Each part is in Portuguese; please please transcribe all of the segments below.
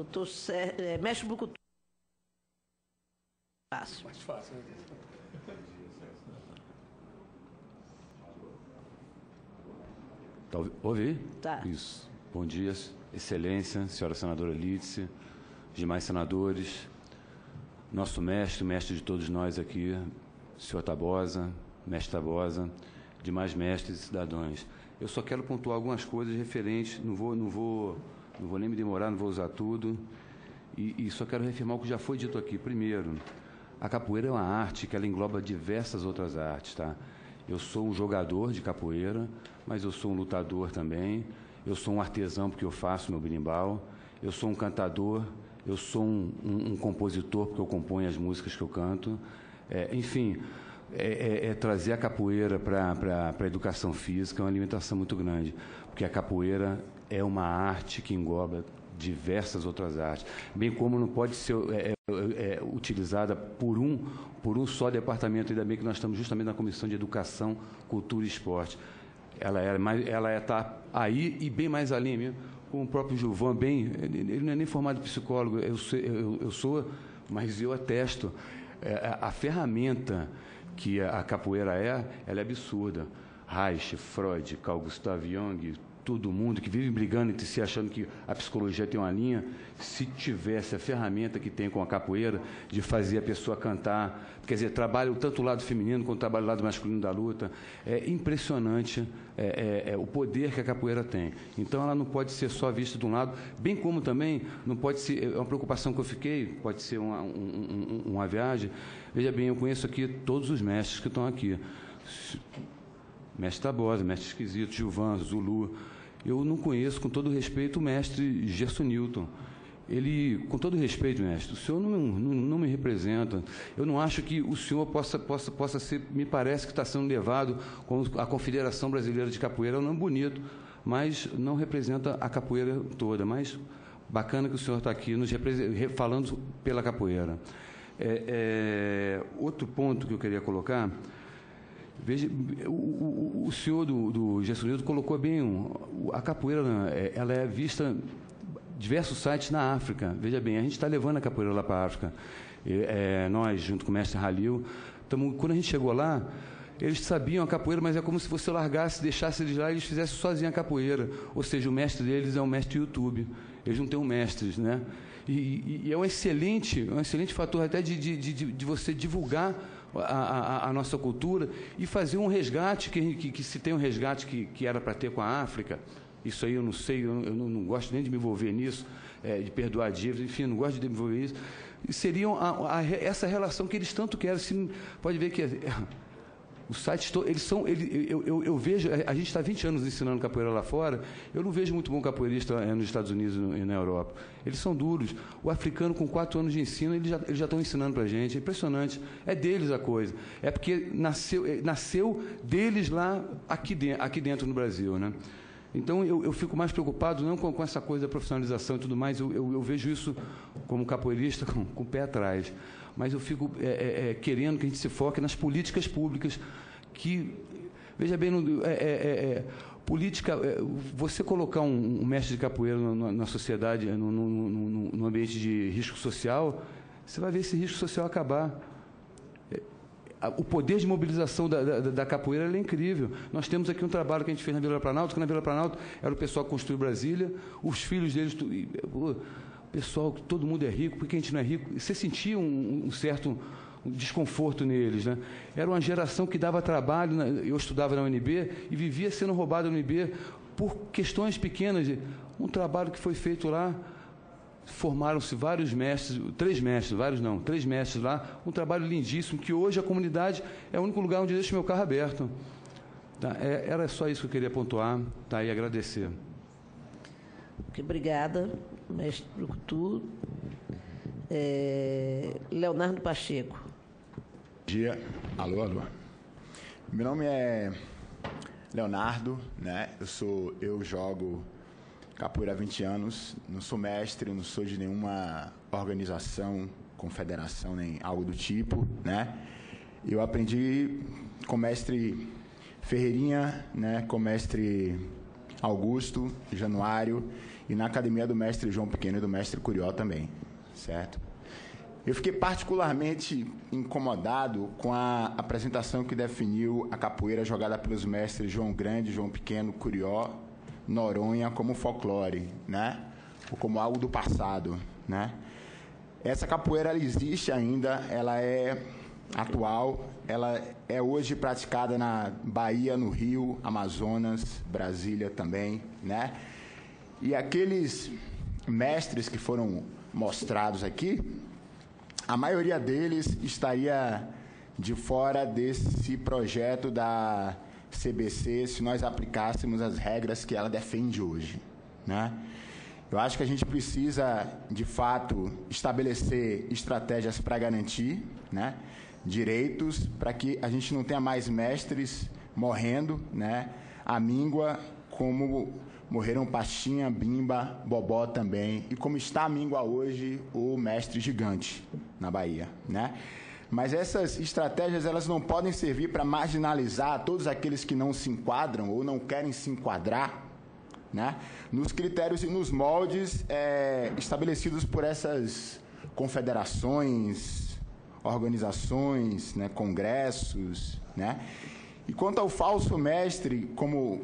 Doutor Mestre Brucutu. Fácil. Mais fácil, né? Tá, ouvi? Tá. Isso. Bom dia, Excelência, senhora senadora Lídice, demais senadores, nosso mestre, mestre de todos nós aqui, senhor Tabosa, mestre Tabosa, demais mestres e cidadãos. Eu só quero pontuar algumas coisas referentes, não vou nem me demorar, não vou usar tudo, e só quero reafirmar o que já foi dito aqui. Primeiro, a capoeira é uma arte que ela engloba diversas outras artes, tá? Eu sou um jogador de capoeira, mas eu sou um lutador também, eu sou um artesão porque eu faço meu berimbau, eu sou um cantador, eu sou um compositor porque eu componho as músicas que eu canto. Enfim, trazer a capoeira para a educação física é uma limitação muito grande, porque a capoeira é uma arte que engloba diversas outras artes, bem como não pode ser utilizada por um só departamento. Ainda bem que nós estamos justamente na Comissão de Educação, Cultura e Esporte. Ela está aí e bem mais além mesmo, como o próprio Gilvan, ele não é nem formado psicólogo, eu sou, mas eu atesto. A ferramenta que a capoeira ela é absurda. Reich, Freud, Carl Gustav Jung, todo mundo que vive brigando entre si, achando que a psicologia tem uma linha, se tivesse a ferramenta que tem com a capoeira, de fazer a pessoa cantar, quer dizer, trabalha tanto o lado feminino quanto trabalha o lado masculino da luta, é impressionante o poder que a capoeira tem. Então, ela não pode ser só vista de um lado, bem como também não pode ser, é uma preocupação que eu fiquei, pode ser uma viagem. Veja bem, eu conheço aqui todos os mestres que estão aqui. Mestre Tabosa, mestre Esquisito, Gilvan, Zulu. Eu não conheço, com todo respeito, o mestre Gerson Newton. Ele, com todo respeito, mestre, o senhor não me representa. Eu não acho que o senhor possa ser, me parece que está sendo levado como a Confederação Brasileira de Capoeira, é um nome bonito, mas não representa a capoeira toda. Mas bacana que o senhor está aqui nos falando pela capoeira. Outro ponto que eu queria colocar. Veja, o senhor do Gerson Nildo colocou bem, a capoeira ela é vista em diversos sites na África. Veja bem, a gente está levando a capoeira lá para a África. Nós, junto com o mestre Halil, quando a gente chegou lá, eles sabiam a capoeira, mas é como se você largasse, deixasse eles lá e eles fizessem sozinhos a capoeira. Ou seja, o mestre deles é um mestre YouTube. Eles não têm mestres, né? E é um excelente fator até de você divulgar a nossa cultura e fazer um resgate, que se tem um resgate que era para ter com a África. Isso aí eu não sei, eu não gosto nem de me envolver nisso, de perdoar dívidas, enfim, não gosto de me envolver nisso. E seriam essa relação que eles tanto querem. Pode ver que os sites, eu vejo, a gente está 20 anos ensinando capoeira lá fora, eu não vejo muito bom capoeirista nos Estados Unidos e na Europa. Eles são duros. O africano, com 4 anos de ensino, eles já estão ensinando para a gente. É impressionante. É deles a coisa. É porque nasceu deles lá, aqui dentro no Brasil, né? Então, eu fico mais preocupado não com essa coisa da profissionalização e tudo mais. Eu vejo isso como capoeirista com o pé atrás. Mas eu fico querendo que a gente se foque nas políticas públicas que, veja bem, política, você colocar um mestre de capoeira na sociedade, no ambiente de risco social, você vai ver esse risco social acabar. O poder de mobilização da capoeira é incrível. Nós temos aqui um trabalho que a gente fez na Vila Planalto, que na Vila Planalto era o pessoal que construiu Brasília, os filhos deles... Pessoal, todo mundo é rico, porque a gente não é rico. Você sentia um certo desconforto neles, né? Era uma geração que dava trabalho. Eu estudava na UNB e vivia sendo roubado na UNB por questões pequenas. Um trabalho que foi feito lá, formaram-se vários mestres, 3 mestres lá, um trabalho lindíssimo, que hoje a comunidade é o único lugar onde eu deixo meu carro aberto. Tá? Era só isso que eu queria pontuar, tá? E agradecer. Obrigada, mestre Brucutu. Leonardo Pacheco. Bom dia. Alô. Meu nome é Leonardo, né? Eu jogo capoeira há 20 anos, não sou mestre, não sou de nenhuma organização, confederação, nem algo do tipo, né? Eu aprendi com o mestre Ferreirinha, né? Com o mestre Augusto, Januário, e na academia do mestre João Pequeno e do mestre Curió também, certo? Eu fiquei particularmente incomodado com a apresentação que definiu a capoeira jogada pelos mestres João Grande, João Pequeno, Curió, Noronha como folclore, né? Ou como algo do passado, né? Essa capoeira ela existe ainda, ela é atual, ela é hoje praticada na Bahia, no Rio, Amazonas, Brasília também, né? E aqueles mestres que foram mostrados aqui, a maioria deles estaria de fora desse projeto da CBC se nós aplicássemos as regras que ela defende hoje, né? Eu acho que a gente precisa, de fato, estabelecer estratégias para garantir, né, direitos, para que a gente não tenha mais mestres morrendo, né, à míngua, como morreram Pastinha, Bimba, Bobó também, e como está à míngua hoje o mestre Gigante, na Bahia, né? Mas essas estratégias elas não podem servir para marginalizar todos aqueles que não se enquadram ou não querem se enquadrar, né, nos critérios e nos moldes estabelecidos por essas confederações, organizações, né, congressos, né? E quanto ao falso mestre, como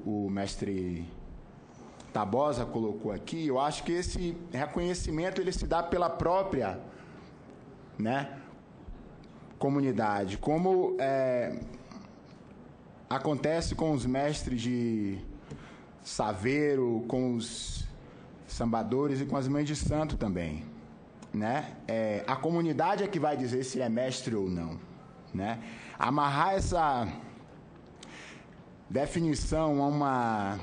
o mestre Tabosa colocou aqui, eu acho que esse reconhecimento ele se dá pela própria, né, comunidade, como acontece com os mestres de Saveiro, com os sambadores e com as mães de santo também, né? A comunidade é que vai dizer se é mestre ou não, né? Amarrar essa definição a uma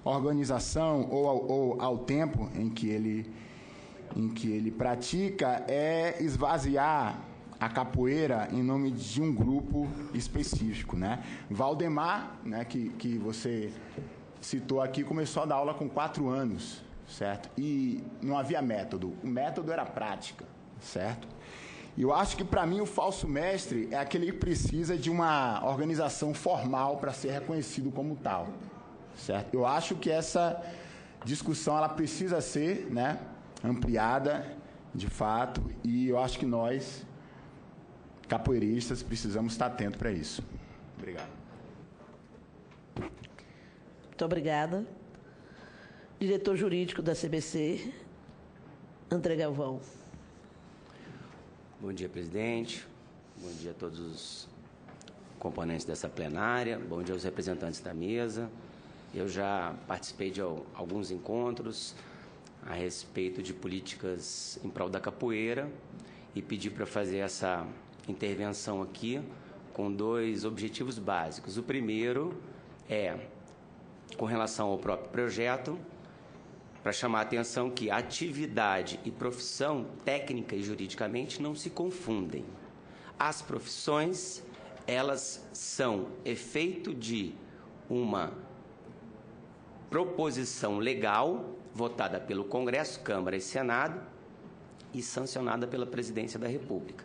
organização ou ao tempo em que ele pratica é esvaziar a capoeira em nome de um grupo específico, né? Valdemar, né, que você citou aqui, começou a dar aula com 4 anos, certo? E não havia método. O método era prática, certo? E eu acho que, para mim, o falso mestre é aquele que precisa de uma organização formal para ser reconhecido como tal, certo? Eu acho que essa discussão ela precisa ser, né, ampliada, de fato, e eu acho que nós, capoeiristas, precisamos estar atentos para isso. Obrigado. Muito obrigada. Diretor jurídico da CBC, André Galvão. Bom dia, presidente. Bom dia a todos os componentes dessa plenária. Bom dia aos representantes da mesa. Eu já participei de alguns encontros a respeito de políticas em prol da capoeira e pedi para fazer essa intervenção aqui com 2 objetivos básicos. O primeiro é com relação ao próprio projeto, para chamar a atenção que atividade e profissão, técnica e juridicamente, não se confundem. As profissões, elas são efeito de uma proposição legal votada pelo Congresso, Câmara e Senado e sancionada pela Presidência da República.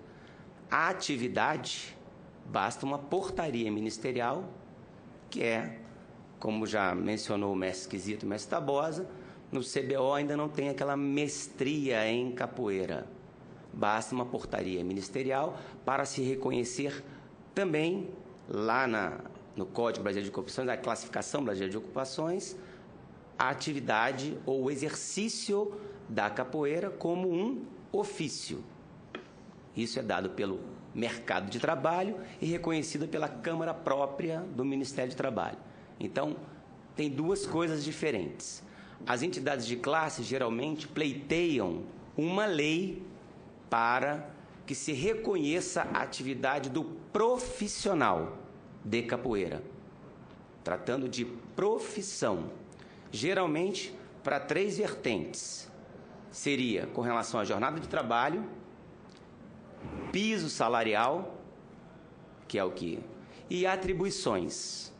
A atividade, basta uma portaria ministerial, que é, como já mencionou o mestre Esquisito e o mestre Tabosa, no CBO ainda não tem aquela mestria em capoeira. Basta uma portaria ministerial para se reconhecer também, lá no Código Brasileiro de Ocupações, a classificação brasileira de ocupações, a atividade ou o exercício da capoeira como um ofício. Isso é dado pelo mercado de trabalho e reconhecido pela Câmara própria do Ministério de Trabalho. Então, tem 2 coisas diferentes. As entidades de classe geralmente pleiteiam uma lei para que se reconheça a atividade do profissional de capoeira, tratando de profissão, geralmente para 3 vertentes. Seria com relação à jornada de trabalho, piso salarial, que é o que, e atribuições.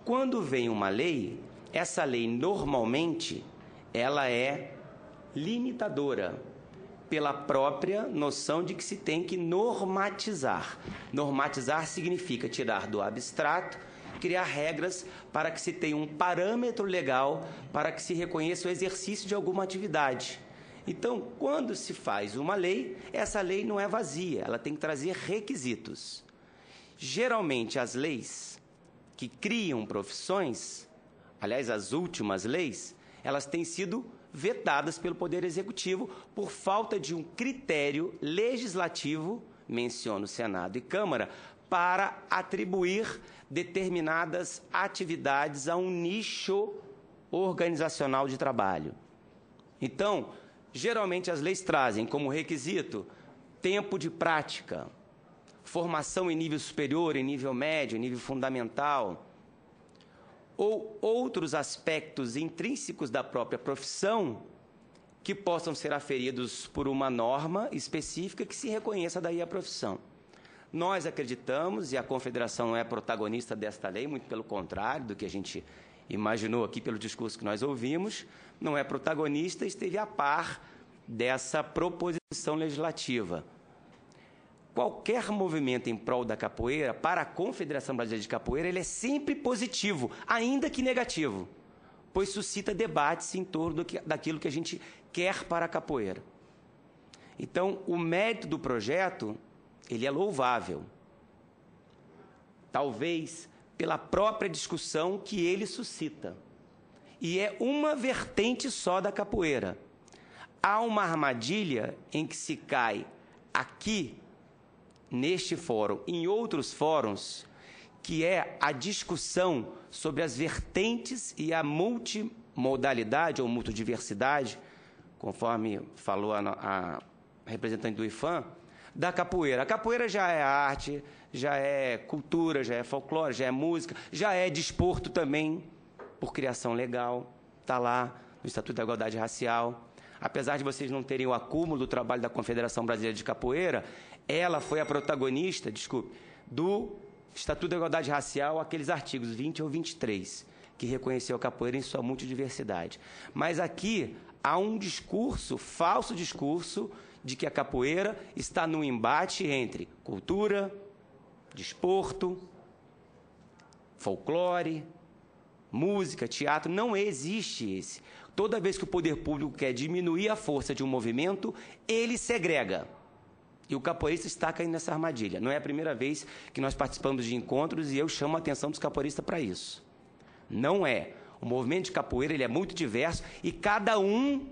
Quando vem uma lei, essa lei normalmente ela é limitadora pela própria noção de que se tem que normatizar. Normatizar significa tirar do abstrato criar regras para que se tenha um parâmetro legal para que se reconheça o exercício de alguma atividade. Então, quando se faz uma lei, essa lei não é vazia, ela tem que trazer requisitos. Geralmente, as leis que criam profissões, aliás, as últimas leis, elas têm sido vetadas pelo Poder Executivo por falta de um critério legislativo, menciono Senado e Câmara, para atribuir determinadas atividades a um nicho organizacional de trabalho. Então, geralmente as leis trazem como requisito tempo de prática, formação em nível superior, em nível médio, em nível fundamental, ou outros aspectos intrínsecos da própria profissão que possam ser aferidos por uma norma específica que se reconheça daí a profissão. Nós acreditamos, e a Confederação não é protagonista desta lei, muito pelo contrário do que a gente imaginou aqui pelo discurso que nós ouvimos, não é protagonista, esteve a par dessa proposição legislativa. Qualquer movimento em prol da capoeira, para a Confederação Brasileira de Capoeira, ele é sempre positivo, ainda que negativo, pois suscita debates em torno daquilo que a gente quer para a capoeira. Então, o mérito do projeto, ele é louvável. Talvez pela própria discussão que ele suscita. E é uma vertente só da capoeira. Há uma armadilha em que se cai aqui, neste fórum, em outros fóruns, que é a discussão sobre as vertentes e a multimodalidade ou multidiversidade, conforme falou a representante do IFAM, da capoeira. A capoeira já é arte, já é cultura, já é folclore, já é música, já é desporto também, por criação legal, está lá no Estatuto da Igualdade Racial. Apesar de vocês não terem o acúmulo do trabalho da Confederação Brasileira de Capoeira, ela foi a protagonista, do Estatuto da Igualdade Racial, aqueles artigos 20 ou 23, que reconheceu a capoeira em sua multidiversidade. Mas aqui há um discurso, falso discurso, de que a capoeira está num embate entre cultura, desporto, folclore, música, teatro. Não existe esse. Toda vez que o poder público quer diminuir a força de um movimento, ele segrega. E o capoeirista está caindo nessa armadilha. Não é a primeira vez que nós participamos de encontros e eu chamo a atenção dos capoeiristas para isso. Não é. O movimento de capoeira ele é muito diverso e cada um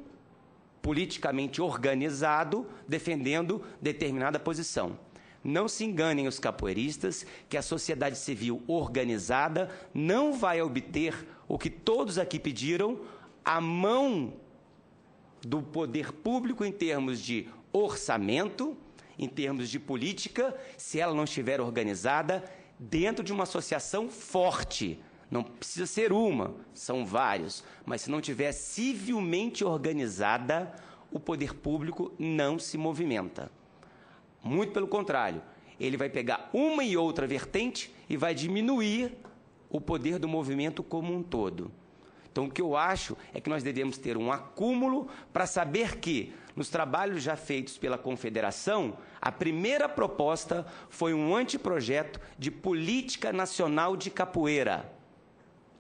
politicamente organizado defendendo determinada posição. Não se enganem os capoeiristas que a sociedade civil organizada não vai obter o que todos aqui pediram, a mão do poder público em termos de orçamento, em termos de política, se ela não estiver organizada dentro de uma associação forte. Não precisa ser uma, são vários, mas se não estiver civilmente organizada, o poder público não se movimenta. Muito pelo contrário, ele vai pegar uma e outra vertente e vai diminuir o poder do movimento como um todo. Então, o que eu acho é que nós devemos ter um acúmulo para saber que, nos trabalhos já feitos pela Confederação, a primeira proposta foi um anteprojeto de política nacional de capoeira,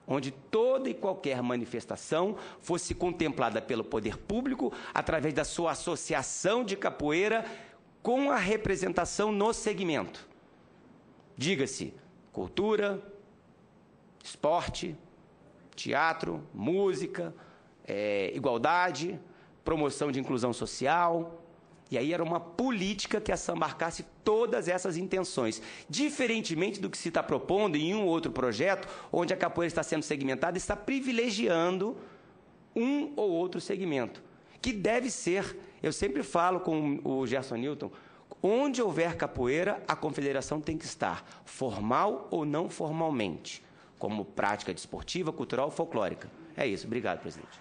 onde toda e qualquer manifestação fosse contemplada pelo poder público através da sua associação de capoeira com a representação no segmento. Diga-se, cultura, esporte, teatro, música, igualdade, promoção de inclusão social. E aí era uma política que assambarcasse todas essas intenções. Diferentemente do que se está propondo em um ou outro projeto, onde a capoeira está sendo segmentada, está privilegiando um ou outro segmento, que deve ser, eu sempre falo com o Gerson Newton, onde houver capoeira, a confederação tem que estar, formal ou não formalmente, como prática desportiva, cultural ou folclórica. É isso. Obrigado, presidente.